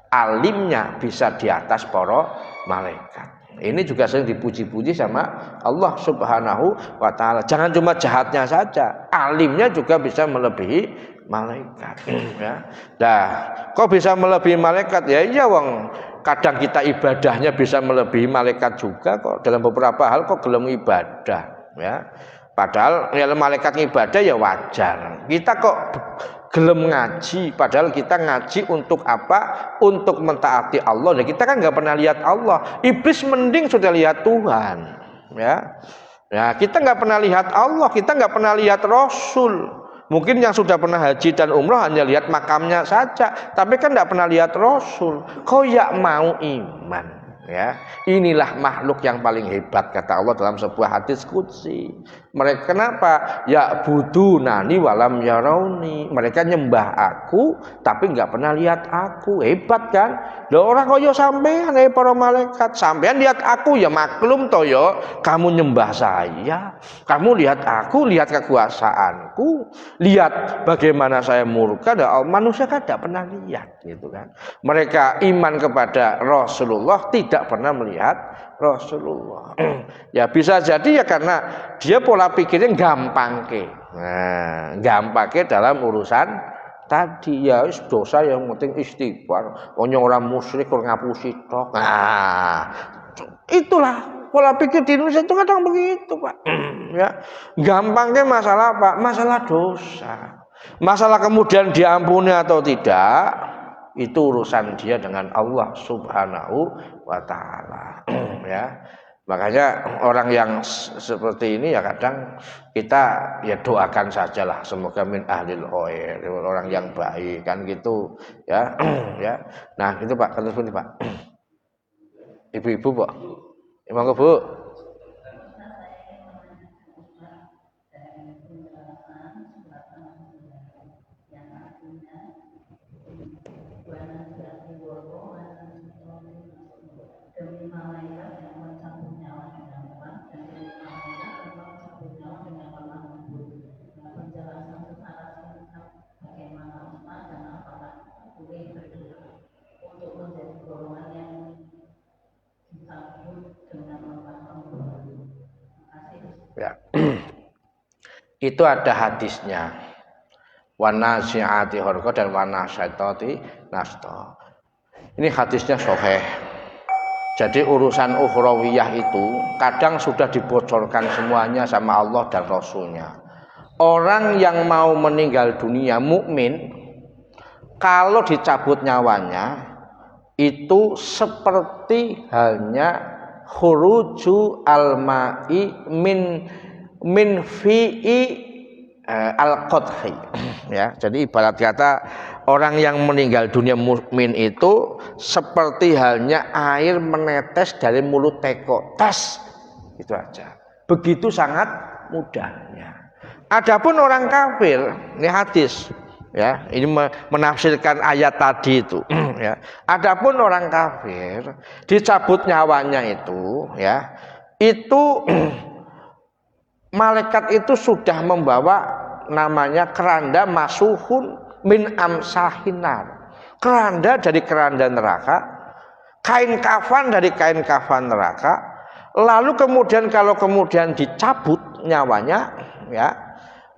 Speaker 1: alimnya bisa di atas para malaikat. Ini juga sering dipuji-puji sama Allah Subhanahu wa taala. Jangan cuma jahatnya saja, alimnya juga bisa melebihi malaikat ya. Nah, kok bisa melebihi malaikat? Ya iya wong kadang kita ibadahnya bisa melebihi malaikat juga kok. Dalam beberapa hal kok gelem ibadah ya. Padahal ya malaikat ibadah ya wajar. Kita kok gelem ngaji, padahal kita ngaji untuk apa? Untuk mentaati Allah. Nah, kita kan nggak pernah lihat Allah. Iblis mending sudah lihat Tuhan ya. Ya, kita nggak pernah lihat Allah, kita nggak pernah lihat Rasul. Mungkin yang sudah pernah haji dan umroh hanya lihat makamnya saja, tapi kan tidak pernah lihat Rasul. Kau ya mau iman ya. Inilah makhluk yang paling hebat kata Allah dalam sebuah hadis qudsi. Mereka kenapa? Ya budunani walam yarauni. Mereka nyembah aku tapi nggak pernah lihat aku. Hebat kan? Lah orang koyo sampean para malaikat, sampean lihat aku ya maklum toyo, kamu nyembah saya. Kamu lihat aku, lihat kekuasaanku, lihat bagaimana saya murka. Manusia kan tidak pernah lihat gitu kan. Mereka iman kepada Rasulullah tidak pernah melihat Rasulullah. Ya bisa jadi ya karena dia pola pikirnya gampang ke. Nah, gampang ke dalam urusan tadi ya dosa yang penting istighfar. Onyo orang musyrik orang ngapusi tok. Nah, itulah pola pikir di Indonesia itu kadang begitu, Pak. Ya, gampangnya masalah apa? Masalah dosa. Masalah kemudian diampuni atau tidak, itu urusan dia dengan Allah Subhanahu wa taala. Ya. Makanya orang yang seperti ini ya kadang kita ya doakan sajalah semoga min ahlil khair, orang yang baik kan gitu ya. Ya. Nah, itu Pak, terus ini Pak. Ibu-ibu, Pak. Emang Bu? Ya. Itu ada hadisnya. Wanasiati horko dan wanasyaitati nasto. Ini hadisnya sahih. Jadi urusan ukhrawiyah itu kadang sudah dibocorkan semuanya sama Allah dan Rasulnya. Orang yang mau meninggal dunia mukmin, kalau dicabut nyawanya itu seperti halnya khuruju al-ma'i min fi'i al-qadhi. Ya, jadi ibarat kata orang yang meninggal dunia mukmin itu seperti halnya air menetes dari mulut teko. Tas. Itu aja. Begitu sangat mudahnya. Adapun orang kafir, ini hadis, ya, ini menafsirkan ayat tadi itu, ya. Adapun orang kafir dicabut nyawanya itu, ya, itu malaikat itu sudah membawa namanya keranda masuhun min amsahinar, keranda dari keranda neraka, kain kafan dari kain kafan neraka. Lalu kemudian kalau kemudian dicabut nyawanya, ya,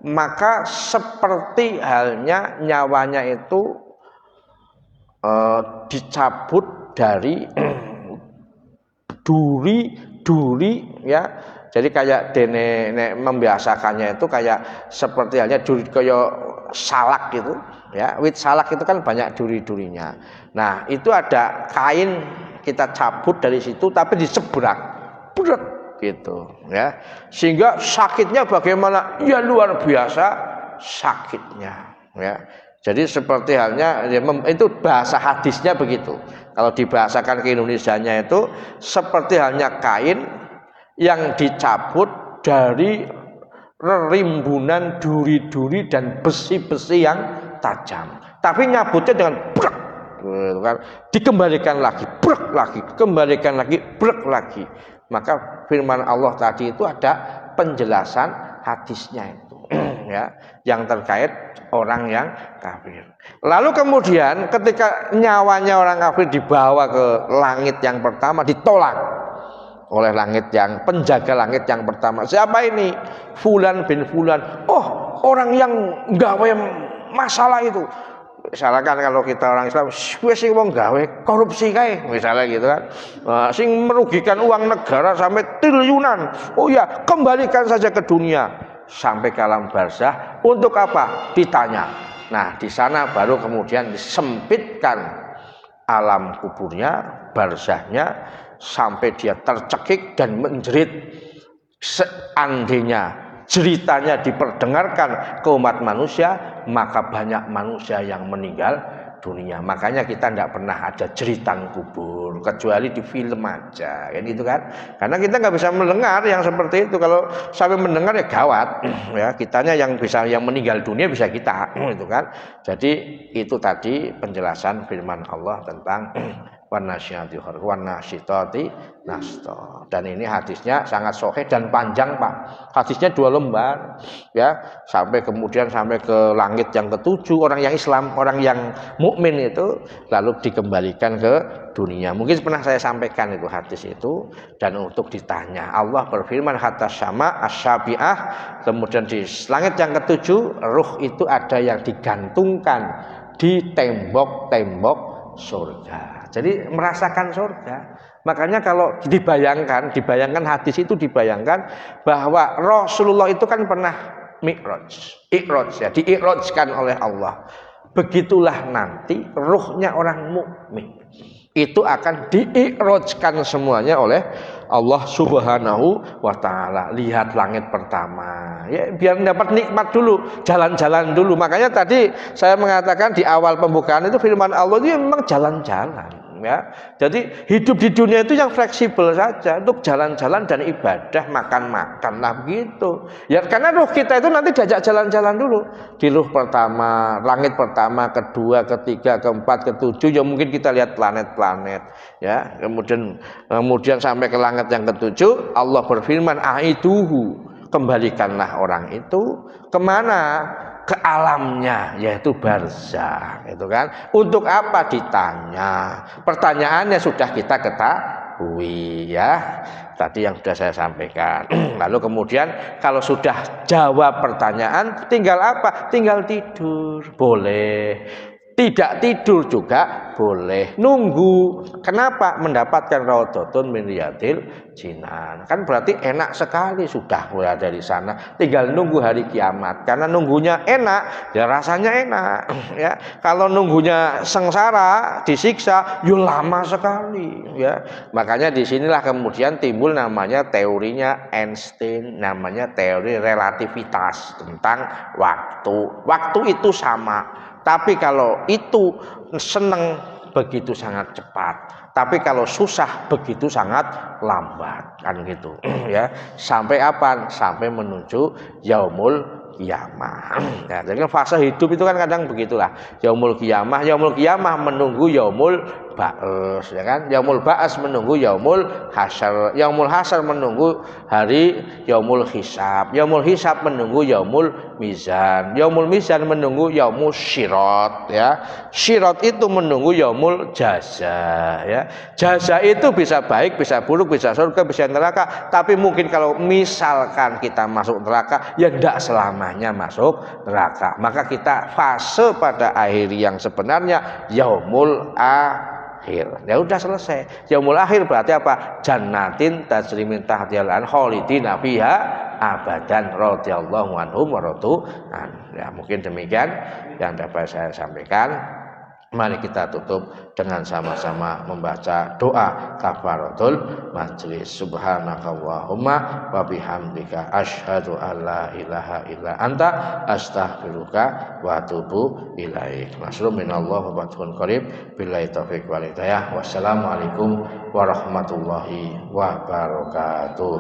Speaker 1: maka seperti halnya nyawanya itu dicabut dari duri, ya. Jadi kayak dene membiasakannya itu kayak seperti halnya duri kayak salak gitu, ya. Wit salak itu kan banyak duri-durinya. Nah, itu ada kain kita cabut dari situ tapi disebrak, berat gitu, ya. Sehingga sakitnya bagaimana? Ya luar biasa sakitnya, ya. Jadi seperti halnya itu bahasa hadisnya begitu. Kalau dibahasakan ke Indonesianya itu seperti halnya kain yang dicabut dari rimbunan duri-duri dan besi-besi yang tajam. Tapi nyabutnya dengan brek, gitu kan. Dikembalikan lagi, brek lagi, kembalikan lagi, brek lagi. Maka firman Allah tadi itu ada penjelasan hadisnya itu, ya, yang terkait orang yang kafir. Lalu kemudian ketika nyawanya orang kafir dibawa ke langit yang pertama, ditolak oleh langit yang penjaga langit yang pertama. Siapa ini? Fulan bin Fulan. Oh, orang yang gawe masalah itu. Misalkan kalau kita orang Islam, sing wong gawe korupsi kae, misalnya gitu kan. Sing merugikan uang negara sampai triliunan. Oh ya, kembalikan saja ke dunia. Sampai ke alam barzah. Untuk apa? Ditanya. Nah, di sana baru kemudian disempitkan alam kuburnya, barzahnya, sampai dia tercekik dan menjerit. Seandainya ceritanya diperdengarkan ke umat manusia, maka banyak manusia yang meninggal dunia. Makanya kita tidak pernah ada jeritan kubur kecuali di film aja, kan gitu kan? Karena kita nggak bisa mendengar yang seperti itu. Kalau sampai mendengar ya gawat, ya. Kitanya yang bisa, yang meninggal dunia bisa kita, itu kan? Jadi itu tadi penjelasan firman Allah tentang wanasyati wanasyitati nasto. Dan ini hadisnya sangat sahih dan panjang, Pak. Hadisnya 2 lembar, ya, sampai kemudian sampai ke langit yang ketujuh. Orang yang Islam, orang yang mukmin itu lalu dikembalikan ke dunia. Mungkin pernah saya sampaikan itu hadis itu. Dan untuk ditanya, Allah berfirman hatta sama asyabiah, kemudian di langit yang ketujuh ruh itu ada yang digantungkan di tembok-tembok surga. Jadi merasakan surga. Makanya kalau dibayangkan hadis itu, dibayangkan bahwa Rasulullah itu kan pernah mi'raj, ya, diikrajkan oleh Allah. Begitulah nanti ruhnya orang mukmin itu akan diikrajkan semuanya oleh Allah Subhanahu wa taala. Lihat langit pertama, ya, biar dapat nikmat dulu, jalan-jalan dulu. Makanya tadi saya mengatakan di awal pembukaan itu firman Allah itu memang jalan-jalan, ya. Jadi hidup di dunia itu yang fleksibel saja, untuk jalan-jalan dan ibadah, makan-makan lah begitu. Ya karena ruh kita itu nanti diajak jalan-jalan dulu. Di ruh pertama, langit pertama, kedua, ketiga, keempat, ketujuh, ya mungkin kita lihat planet-planet, ya. Kemudian sampai ke langit yang ketujuh, Allah berfirman, aiduhu, kembalikanlah orang itu kemana? Ke alamnya, yaitu barzah, itu kan. Untuk apa ditanya? Pertanyaannya sudah kita ketahui, ya. Tadi yang sudah saya sampaikan. Lalu kemudian kalau sudah jawab pertanyaan, tinggal apa? Tinggal tidur, boleh. Tidak tidur juga boleh. Nunggu. Kenapa? Mendapatkan raudhatun min riyadil jinan. Kan berarti enak sekali sudah berada di sana. Tinggal nunggu hari kiamat. Karena nunggunya enak, ya rasanya enak. Ya, kalau nunggunya sengsara, disiksa, ya lama sekali. Ya, makanya disinilah kemudian timbul namanya teorinya Einstein, namanya teori relativitas tentang waktu. Waktu itu sama. Tapi kalau itu seneng begitu sangat cepat. Tapi kalau susah begitu sangat lambat kan gitu ya. Sampai apa? Sampai menuju yaumul qiyamah. Ya, jadi fase hidup itu kan kadang begitulah. Yaumul qiyamah menunggu yaumul ba'as ya kan. Yaumul ba'as menunggu yaumul hasyar. Yaumul hasyar menunggu hari yaumul hisab. Yaumul hisab menunggu yaumul mizan. Yaumul mizan menunggu yaumul syirat ya. Syirat itu menunggu yaumul jaza ya. Jaza itu bisa baik, bisa buruk, bisa surga, bisa neraka. Tapi mungkin kalau misalkan kita masuk neraka, ya tidak selamanya masuk neraka. Maka kita fase pada akhir yang sebenarnya yaumul akhir. Ya udah selesai. Yaumul akhir berarti apa? Jannatin tajri min tahtihal anhar khalidina fiha abadan radhiyallahu anhum wa radu an. Ya mungkin demikian yang dapat saya sampaikan. Mari kita tutup dengan sama-sama membaca doa kafaratul majlis. Subhanakallahumma wa bihamdika asyhadu an la ilaha illa anta astaghfiruka wa atubu ilaik. Nasrun minallah wa fathun qarib. Billahi taufiq wal hidayah. Wassalamualaikum warahmatullahi wabarakatuh.